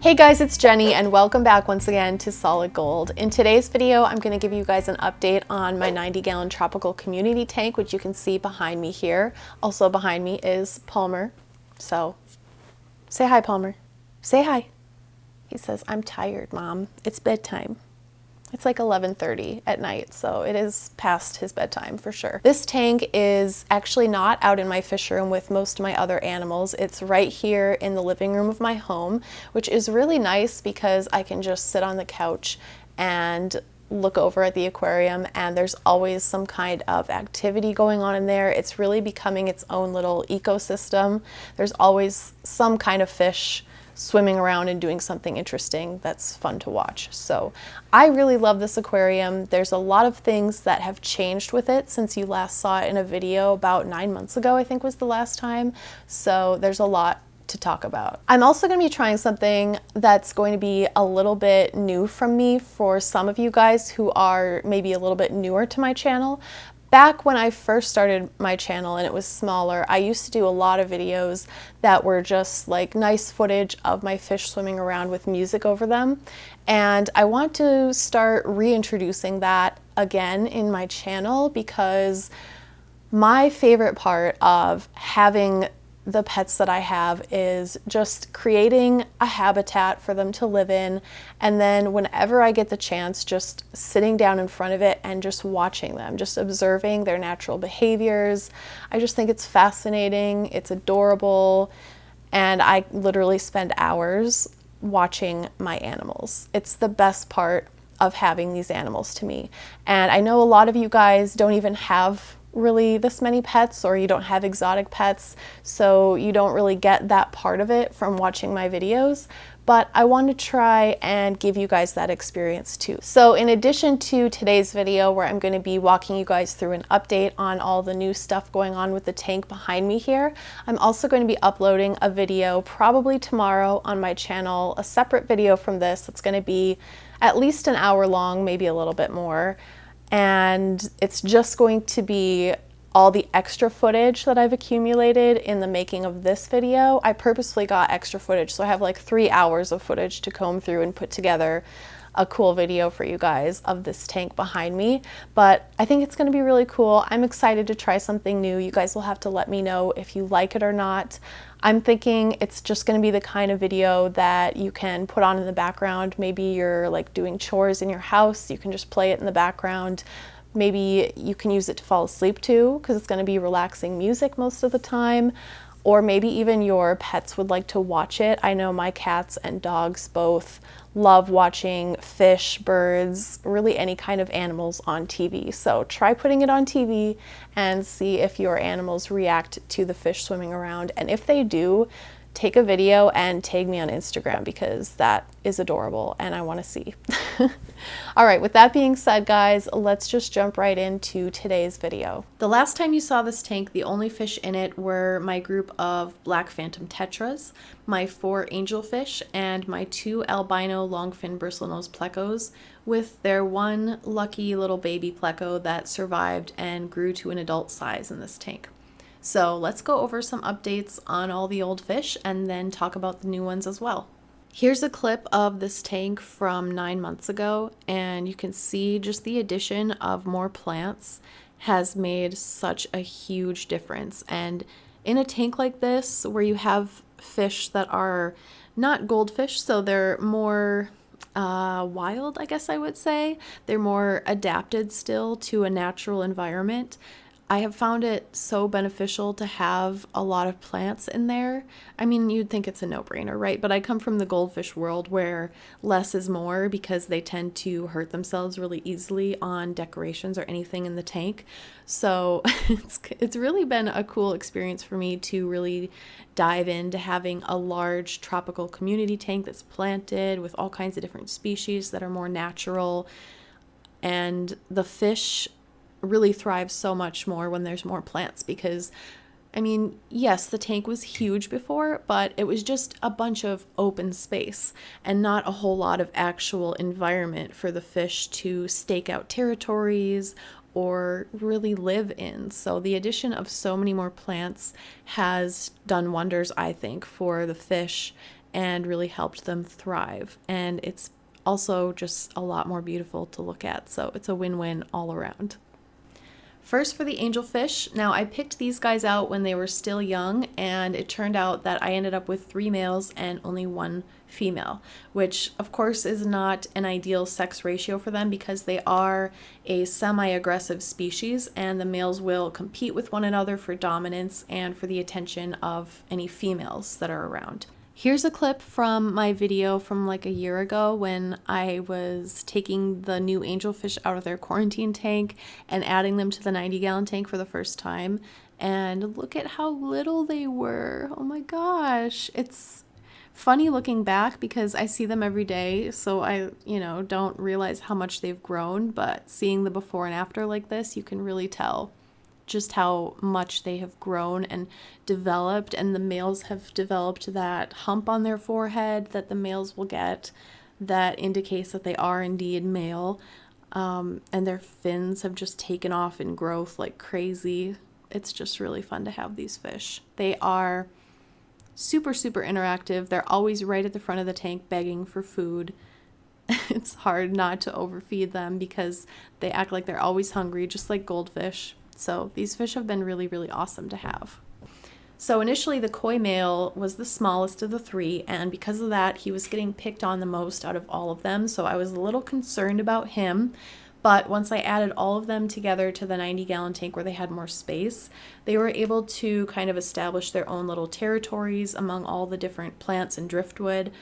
Hey guys, it's Jenny and welcome back once again to Solid Gold. In today's video, I'm going to give you guys an update on my 90-gallon tropical community tank, which you can see behind me here. Also behind me is Palmer. So say hi, Palmer. Say hi. He says, "I'm tired, Mom. It's bedtime." It's like 11:30 at night, so it is past his bedtime for sure. This tank is actually not out in my fish room with most of my other animals. It's right here in the living room of my home, which is really nice because I can just sit on the couch and look over at the aquarium, and there's always some kind of activity going on in there. It's really becoming its own little ecosystem. There's always some kind of fish swimming around and doing something interesting that's fun to watch. So I really love this aquarium. There's a lot of things that have changed with it since you last saw it in a video about 9 months ago, I think was the last time. So there's a lot to talk about. I'm also going to be trying something that's going to be a little bit new from me for some of you guys who are maybe a little bit newer to my channel. Back when I first started my channel and it was smaller, I used to do a lot of videos that were just like nice footage of my fish swimming around with music over them. And I want to start reintroducing that again in my channel because my favorite part of having the pets that I have is just creating a habitat for them to live in, and then whenever I get the chance, just sitting down in front of it and just watching them, just observing their natural behaviors. I just think it's fascinating, it's adorable, and I literally spend hours watching my animals. It's the best part of having these animals to me. And I know a lot of you guys don't even have really this many pets, or you don't have exotic pets, so you don't really get that part of it from watching my videos, but I want to try and give you guys that experience too. So in addition to today's video where I'm going to be walking you guys through an update on all the new stuff going on with the tank behind me here, I'm also going to be uploading a video probably tomorrow on my channel, a separate video from this that's going to be at least an hour long, maybe a little bit more. And it's just going to be all the extra footage that I've accumulated in the making of this video. I purposely got extra footage, so I have like 3 hours of footage to comb through and put together a cool video for you guys of this tank behind me. But I think it's going to be really cool. I'm excited to try something new. You guys will have to let me know if you like it or not. I'm thinking it's just going to be the kind of video that you can put on in the background. Maybe you're like doing chores in your house, you can just play it in the background. Maybe you can use it to fall asleep to because it's going to be relaxing music most of the time. Or maybe even your pets would like to watch it. I know my cats and dogs both love watching fish, birds, really any kind of animals on TV. So try putting it on TV and see if your animals react to the fish swimming around. And if they do, take a video and tag me on Instagram because that is adorable and I want to see. All right, with that being said, guys, let's just jump right into today's video. The last time you saw this tank, the only fish in it were my group of black phantom tetras, my 4 angelfish, and my 2 albino longfin bristlenose plecos, with their 1 lucky little baby pleco that survived and grew to an adult size in this tank. So let's go over some updates on all the old fish and then talk about the new ones as well. Here's a clip of this tank from 9 months ago, and you can see just the addition of more plants has made such a huge difference. And in a tank like this, where you have fish that are not goldfish, so they're more wild, I guess I would say, they're more adapted still to a natural environment, I have found it so beneficial to have a lot of plants in there. I mean, you'd think it's a no-brainer, right? But I come from the goldfish world where less is more because they tend to hurt themselves really easily on decorations or anything in the tank. So it's really been a cool experience for me to really dive into having a large tropical community tank that's planted with all kinds of different species that are more natural. And the fish really thrives so much more when there's more plants because, I mean, yes, the tank was huge before, but it was just a bunch of open space and not a whole lot of actual environment for the fish to stake out territories or really live in. So the addition of so many more plants has done wonders, I think, for the fish and really helped them thrive. And it's also just a lot more beautiful to look at. So it's a win-win all around. First for the angelfish. Now I picked these guys out when they were still young, and it turned out that I ended up with 3 males and only 1 female, which of course is not an ideal sex ratio for them because they are a semi-aggressive species and the males will compete with one another for dominance and for the attention of any females that are around. Here's a clip from my video from like a year ago when I was taking the new angelfish out of their quarantine tank and adding them to the 90-gallon tank for the first time. And look at how little they were. Oh my gosh. It's funny looking back because I see them every day, so I, don't realize how much they've grown, but seeing the before and after like this, you can really tell just how much they have grown and developed, and the males have developed that hump on their forehead that the males will get that indicates that they are indeed male, and their fins have just taken off in growth like crazy. It's just really fun to have these fish. They are super interactive. They're always right at the front of the tank begging for food. It's hard not to overfeed them because they act like they're always hungry, just like goldfish. So these fish have been really awesome to have. So initially the koi male was the smallest of the 3, and because of that he was getting picked on the most out of all of them, so I was a little concerned about him. But once I added all of them together to the 90-gallon tank where they had more space, they were able to kind of establish their own little territories among all the different plants and driftwood,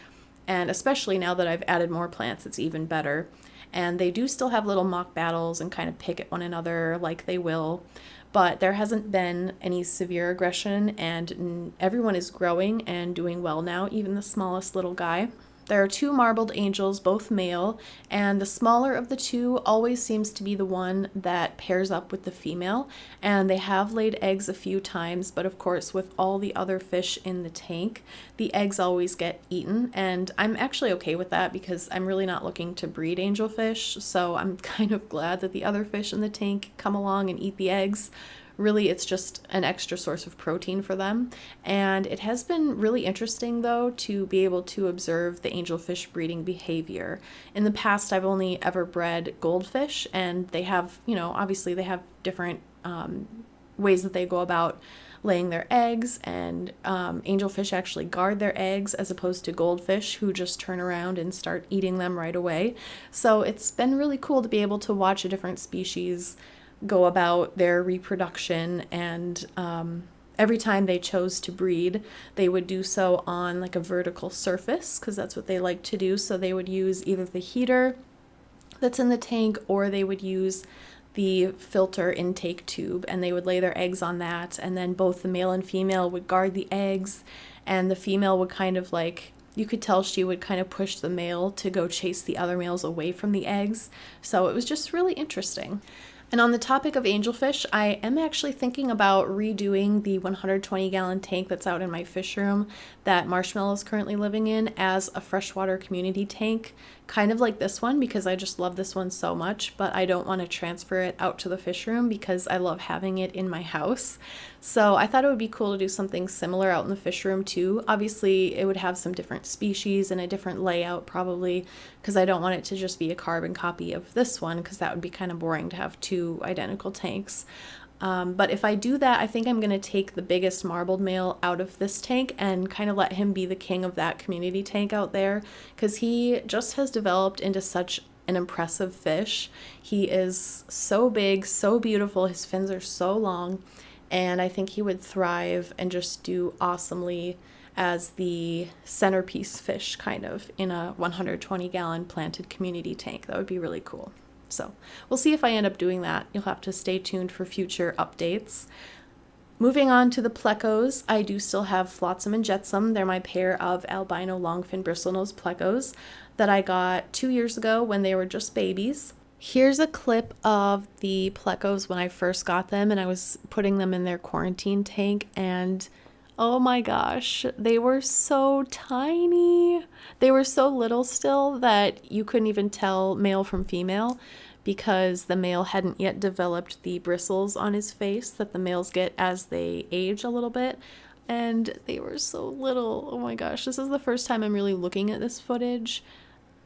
and especially now that I've added more plants, it's even better. And they do still have little mock battles and kind of pick at one another like they will, but there hasn't been any severe aggression, and everyone is growing and doing well now, even the smallest little guy. There are 2 marbled angels, both male, and the smaller of the 2 always seems to be the one that pairs up with the female, and they have laid eggs a few times, but of course with all the other fish in the tank, the eggs always get eaten, and I'm actually okay with that because I'm really not looking to breed angelfish, so I'm kind of glad that the other fish in the tank come along and eat the eggs. Really, it's just an extra source of protein for them. And it has been really interesting, though, to be able to observe the angelfish breeding behavior. In the past, I've only ever bred goldfish, and they have, obviously they have different ways that they go about laying their eggs, and angelfish actually guard their eggs as opposed to goldfish who just turn around and start eating them right away. So it's been really cool to be able to watch a different species go about their reproduction, and every time they chose to breed, they would do so on like a vertical surface because that's what they like to do. So they would use either the heater that's in the tank or they would use the filter intake tube, and they would lay their eggs on that, and then both the male and female would guard the eggs, and the female would kind of like, you could tell she would kind of push the male to go chase the other males away from the eggs. So it was just really interesting. And on the topic of angelfish, I am actually thinking about redoing the 120-gallon tank that's out in my fish room that Marshmallow is currently living in as a freshwater community tank, kind of like this one because I just love this one so much, but I don't want to transfer it out to the fish room because I love having it in my house. So I thought it would be cool to do something similar out in the fish room too. Obviously, it would have some different species and a different layout probably because I don't want it to just be a carbon copy of this one because that would be kind of boring to have 2 identical tanks. But if I do that, I think I'm going to take the biggest marbled male out of this tank and kind of let him be the king of that community tank out there because he just has developed into such an impressive fish. He is so big, so beautiful, his fins are so long, and I think he would thrive and just do awesomely as the centerpiece fish kind of in a 120-gallon planted community tank. That would be really cool. So we'll see if I end up doing that. You'll have to stay tuned for future updates. Moving on to the Plecos, I do still have Flotsam and Jetsam. They're my pair of albino longfin bristlenose Plecos that I got 2 years ago when they were just babies. Here's a clip of the Plecos when I first got them and I was putting them in their quarantine tank, and oh my gosh, they were so tiny. They were so little still that you couldn't even tell male from female because the male hadn't yet developed the bristles on his face that the males get as they age a little bit. and they were so little. Oh my gosh, this is the first time I'm really looking at this footage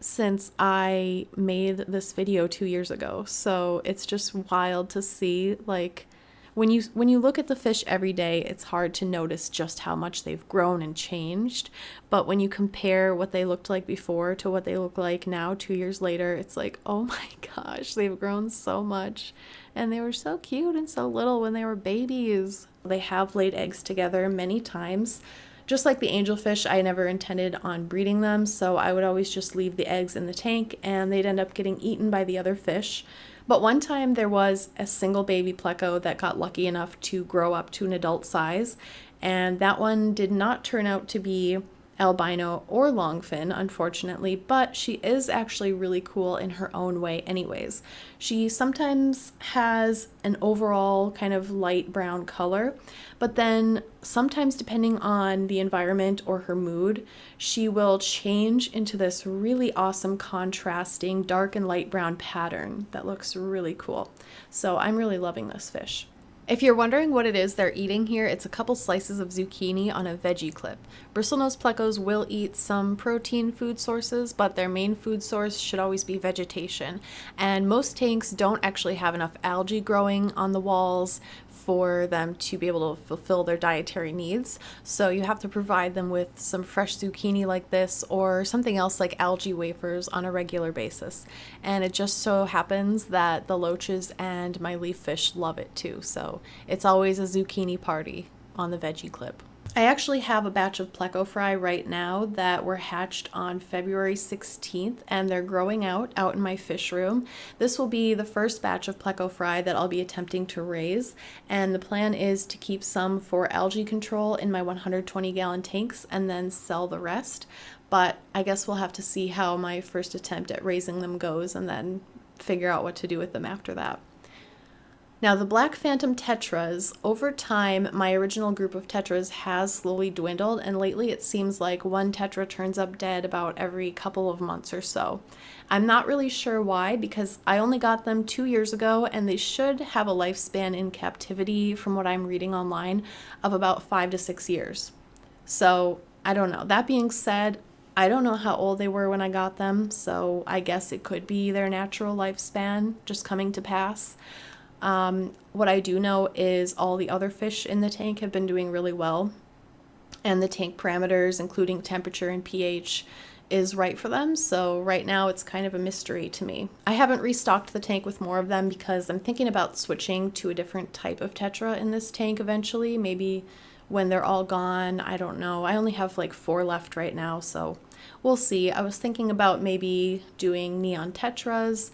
since I made this video 2 years ago. So it's just wild to see, like, when you look at the fish every day, it's hard to notice just how much they've grown and changed. But when you compare what they looked like before to what they look like now, 2 years later, it's like, oh my gosh, they've grown so much. And they were so cute and so little when they were babies. They have laid eggs together many times. Just like the angelfish, I never intended on breeding them, so I would always just leave the eggs in the tank and they'd end up getting eaten by the other fish. But one time there was a single baby pleco that got lucky enough to grow up to an adult size, and that one did not turn out to be albino or longfin, unfortunately, but she is actually really cool in her own way anyways. She sometimes has an overall kind of light brown color, but then sometimes depending on the environment or her mood, she will change into this really awesome contrasting dark and light brown pattern that looks really cool. So I'm really loving this fish. If you're wondering what it is they're eating here, it's a couple slices of zucchini on a veggie clip. Bristlenose plecos will eat some protein food sources, but their main food source should always be vegetation. And most tanks don't actually have enough algae growing on the walls for them to be able to fulfill their dietary needs. So you have to provide them with some fresh zucchini like this or something else like algae wafers on a regular basis. And it just so happens that the loaches and my leaf fish love it too. So it's always a zucchini party on the veggie clip. I actually have a batch of Pleco Fry right now that were hatched on February 16th, and they're growing out in my fish room. This will be the first batch of Pleco Fry that I'll be attempting to raise, and the plan is to keep some for algae control in my 120-gallon tanks and then sell the rest. But I guess we'll have to see how my first attempt at raising them goes and then figure out what to do with them after that. Now, the Black Phantom Tetras, over time, my original group of Tetras has slowly dwindled, and lately it seems like one Tetra turns up dead about every couple of months or so. I'm not really sure why, because I only got them 2 years ago, and they should have a lifespan in captivity, from what I'm reading online, of about 5 to 6 years. So, I don't know. That being said, I don't know how old they were when I got them, so I guess it could be their natural lifespan just coming to pass. What I do know is all the other fish in the tank have been doing really well, and the tank parameters, including temperature and pH, is right for them. So right now it's kind of a mystery to me. I haven't restocked the tank with more of them because I'm thinking about switching to a different type of Tetra in this tank eventually, maybe when they're all gone. I don't know. I only have like 4 left right now, so we'll see. I was thinking about maybe doing neon Tetras,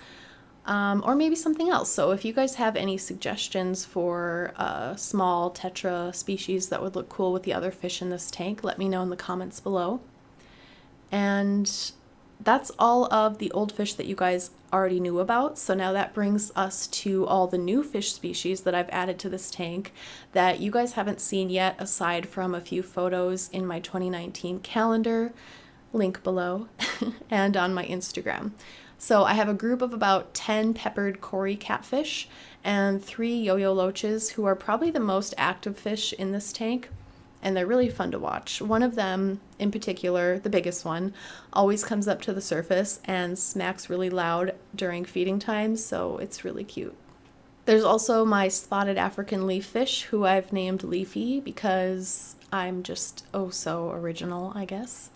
or maybe something else. So if you guys have any suggestions for small Tetra species that would look cool with the other fish in this tank, let me know in the comments below. And that's all of the old fish that you guys already knew about. So now that brings us to all the new fish species that I've added to this tank that you guys haven't seen yet, aside from a few photos in my 2019 calendar, link below, and on my Instagram. So I have a group of about 10 peppered cory catfish and 3 yo-yo loaches, who are probably the most active fish in this tank, and they're really fun to watch. One of them in particular, the biggest one, always comes up to the surface and smacks really loud during feeding time, so it's really cute. There's also my spotted African leaf fish, who I've named Leafy because I'm just oh so original, I guess.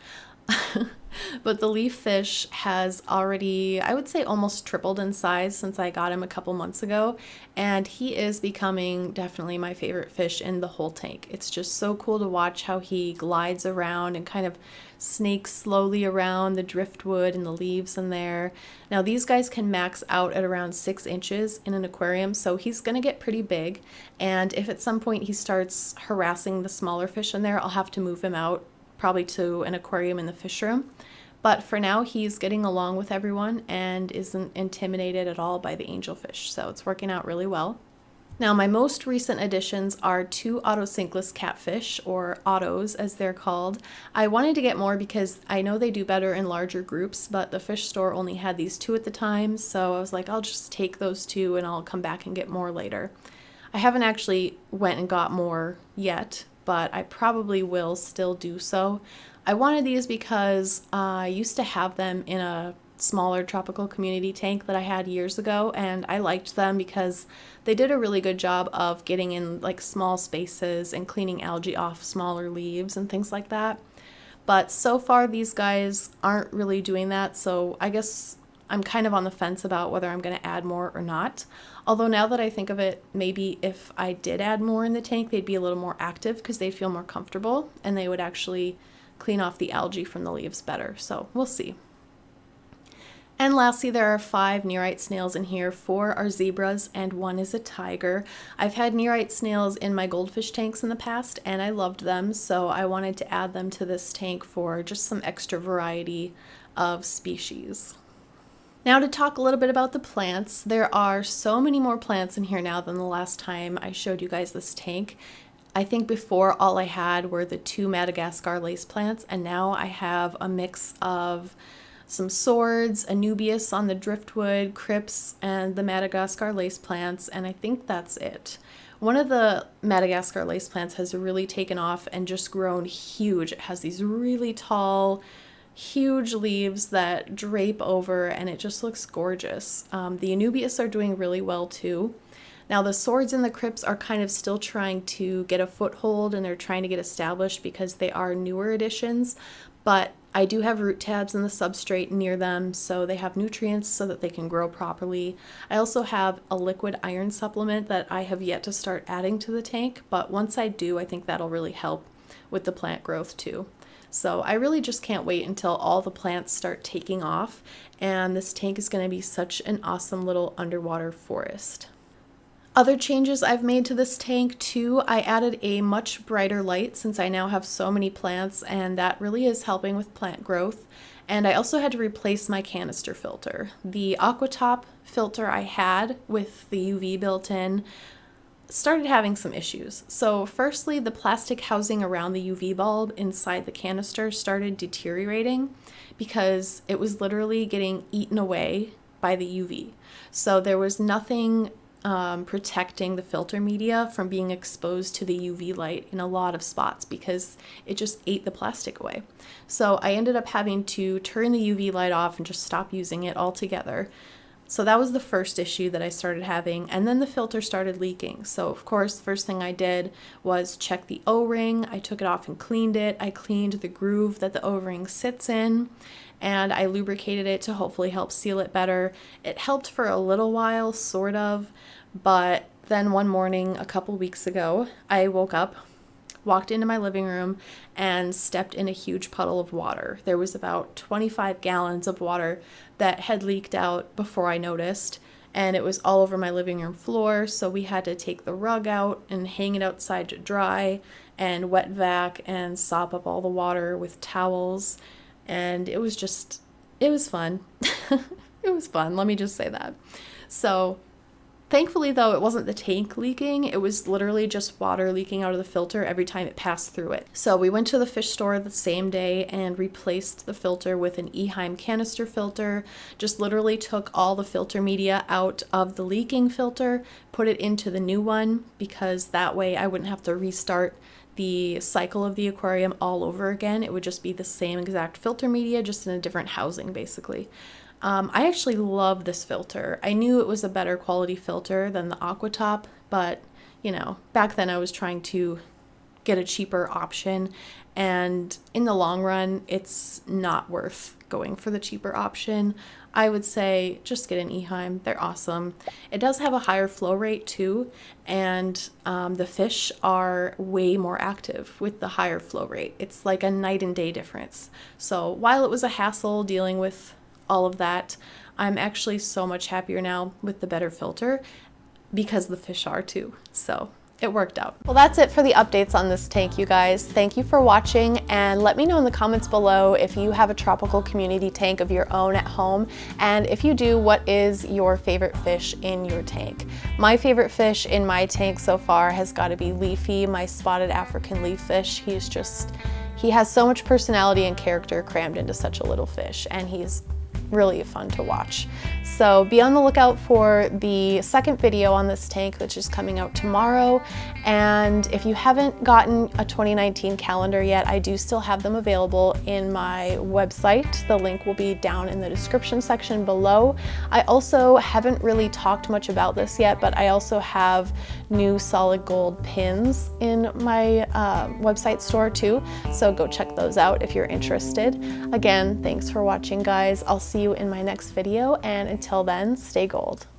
But the leaf fish has already, I would say, almost tripled in size since I got him a couple months ago, and he is becoming definitely my favorite fish in the whole tank. It's just so cool to watch how he glides around and kind of snakes slowly around the driftwood and the leaves in there. Now these guys can max out at around 6 inches in an aquarium, so he's gonna get pretty big, and if at some point he starts harassing the smaller fish in there, I'll have to move him out, probably to an aquarium in the fish room. But for now, he's getting along with everyone and isn't intimidated at all by the angelfish, so it's working out really well. Now, my most recent additions are 2 autosinkless catfish, or autos as they're called. I wanted to get more because I know they do better in larger groups, but the fish store only had these 2 at the time, so I was like, I'll just take those 2 and I'll come back and get more later. I haven't actually went and got more yet, but I probably will still do so. I wanted these because I used to have them in a smaller tropical community tank that I had years ago, and I liked them because they did a really good job of getting in like small spaces and cleaning algae off smaller leaves and things like that. But so far these guys aren't really doing that, so I guess I'm kind of on the fence about whether I'm going to add more or not. Although now that I think of it, maybe if I did add more in the tank, they'd be a little more active because they'd feel more comfortable and they would actually clean off the algae from the leaves better. So we'll see. And lastly, there are 5 nearite snails in here. 4 are zebras and 1 is a tiger. I've had nearite snails in my goldfish tanks in the past and I loved them, so I wanted to add them to this tank for just some extra variety of species. Now to talk a little bit about the plants. There are so many more plants in here now than the last time I showed you guys this tank. I think before all I had were the 2 Madagascar lace plants, and now I have a mix of some swords, Anubias on the driftwood, crypts, and the Madagascar lace plants, and I think that's it. One of the Madagascar lace plants has really taken off and just grown huge. It has these really tall, huge leaves that drape over, and it just looks gorgeous. The Anubias are doing really well too. Now the swords and the crypts are kind of still trying to get a foothold, and they're trying to get established because they are newer additions, but I do have root tabs in the substrate near them, so they have nutrients so that they can grow properly. I also have a liquid iron supplement that I have yet to start adding to the tank, but once I do, I think that'll really help with the plant growth too. So I really just can't wait until all the plants start taking off, and this tank is going to be such an awesome little underwater forest. Other changes I've made to this tank too, I added a much brighter light since I now have so many plants, and that really is helping with plant growth. And I also had to replace my canister filter. The Aquatop filter I had with the UV built in started having some issues. So firstly, the plastic housing around the UV bulb inside the canister started deteriorating because it was literally getting eaten away by the UV. So there was nothing protecting the filter media from being exposed to the UV light in a lot of spots because it just ate the plastic away. So I ended up having to turn the UV light off and just stop using it altogether. So that was the first issue that I started having, and then the filter started leaking. So of course, the first thing I did was check the O-ring. I took it off and cleaned it. I cleaned the groove that the O-ring sits in, and I lubricated it to hopefully help seal it better. It helped for a little while, sort of, but then one morning a couple weeks ago, I woke up, walked into my living room, and stepped in a huge puddle of water. There was about 25 gallons of water that had leaked out before I noticed, and it was all over my living room floor, so we had to take the rug out and hang it outside to dry and wet vac and sop up all the water with towels, and it was fun. It was fun, let me just say that. So thankfully, though, it wasn't the tank leaking. It was literally just water leaking out of the filter every time it passed through it. So we went to the fish store the same day and replaced the filter with an Eheim canister filter. Just literally took all the filter media out of the leaking filter, put it into the new one, because that way I wouldn't have to restart the cycle of the aquarium all over again. It would just be the same exact filter media, just in a different housing, basically. I actually love this filter. I knew it was a better quality filter than the Aquatop, but you know, back then I was trying to get a cheaper option, and in the long run, it's not worth going for the cheaper option. I would say just get an Eheim. They're awesome. It does have a higher flow rate too, and the fish are way more active with the higher flow rate. It's like a night and day difference. So while it was a hassle dealing with all of that, I'm actually so much happier now with the better filter because the fish are too. So it worked out. Well, that's it for the updates on this tank, you guys. Thank you for watching, and let me know in the comments below if you have a tropical community tank of your own at home, and if you do, what is your favorite fish in your tank? My favorite fish in my tank so far has got to be Leafy, my spotted African leaf fish. He has so much personality and character crammed into such a little fish, and he's really fun to watch. So be on the lookout for the second video on this tank, which is coming out tomorrow. And if you haven't gotten a 2019 calendar yet, I do still have them available in my website. The link will be down in the description section below. I also haven't really talked much about this yet, but I also have new solid gold pins in my website store too. So go check those out if you're interested. Again, thanks for watching, guys. I'll see you in my next video, and until then, stay gold.